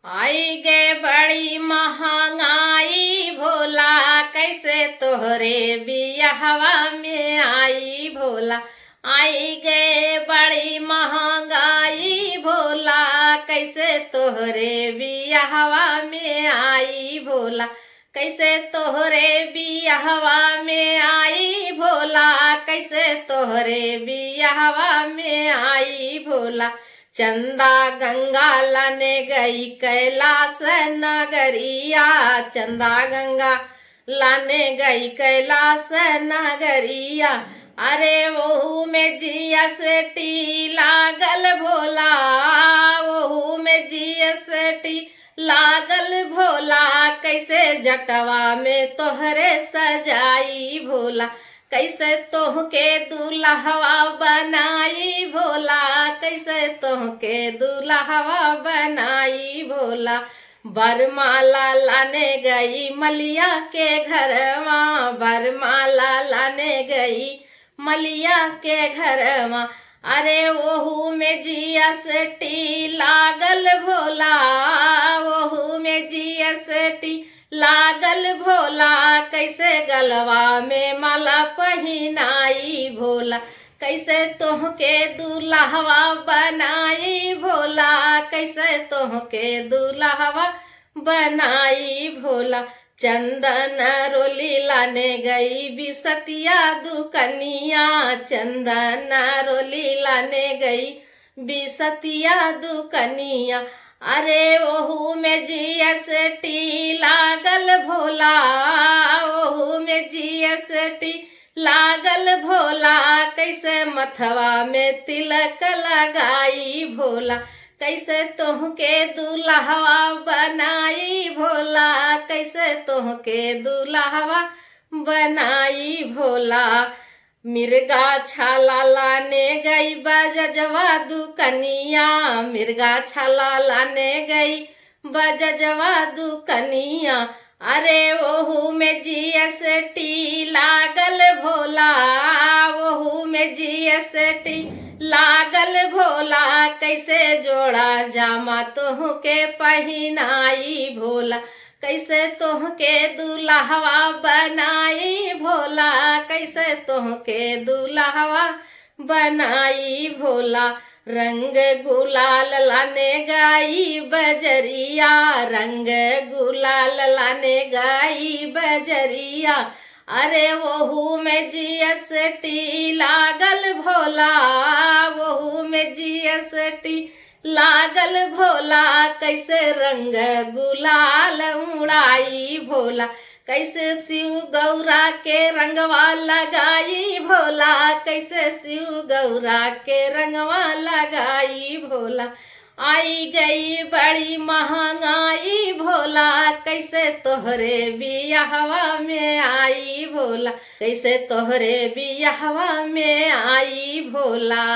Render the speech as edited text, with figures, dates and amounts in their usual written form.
आई गे बड़ी महंगाई भोला, कैसे तोहरे बियाहवा में आई भोला। आई गे बड़ी महंगाई भोला, कैसे तोहरे बियाहवा में आई भोला। कैसे तोहरे बियाहवा में आई भोला, कैसे तोहरे बियाहवा में आई भोला। चंदा गंगा लाने गई कैलाश नगरिया, चंदा गंगा लाने गई कैलाश नगरिया। अरे वहू में जीएसटी लागल भोला, वहू में जीएसटी लागल भोला। कैसे जटवा में तोहरे सजाई भोला, कैसे तोहके दुल्हवा बनाई भोला। कैसे तोहके दुल्हवा बनाई भोला। बरमाला लाने गई मलिया के घरवा, बरमाला लाने गई मलिया के घरवा। अरे वहू में जीएसटी लागल भोला, वहू में जीएसटी लागल भोला। कैसे गलवा में माला पहिनाई भोला, कैसे तोहके दुल्हवा बनाई भोला। कैसे तोहके दुल्हवा बनाई भोला। चंदन रोली लाने गई बिसतिया दुकनिया, चंदन रोली लाने गई बिसतिया दुकनिया। अरे वहू में जीएसटी लागल भोला, वहू में जीएसटी लागल भोला। कैसे मथवा में तिलक लगाई भोला, कैसे तोहके दुल्हवा बनाई भोला। कैसे तोहके दुल्हवा बनाई भोला। मिर्गा छाला लाने गई बजजवा दुकनिया, मिर्गा छाला लाने गई बजजवा दुकनिया। अरे वहू में जीएसटी लागल भोला, वहू में जीएसटी लागल भोला। कैसे जोड़ा जामा तोहके पहिनाई भोला, कैसे तोहके दुल्हवा बनाई भोला। कैसे तोहके दुल्हवा बनाई भोला। रंग गुलाल लाने गई बजरिया, रंग गुलाल लाने गई बजरिया। अरे वहू में जीएसटी लागल भोला, वहू में जीएसटी लागल भोला। कैसे रंग गुलाल उड़ाई भोला, कैसे शिव गौरा के रंगवा लगाई भोला। कैसे शिव गौरा के रंगवा लगाई भोला। आई गई बड़ी महंगाई भोला, कैसे तोहरे बियाहवा में आई भोला। कैसे तोहरे बियाहवा में आई भोला।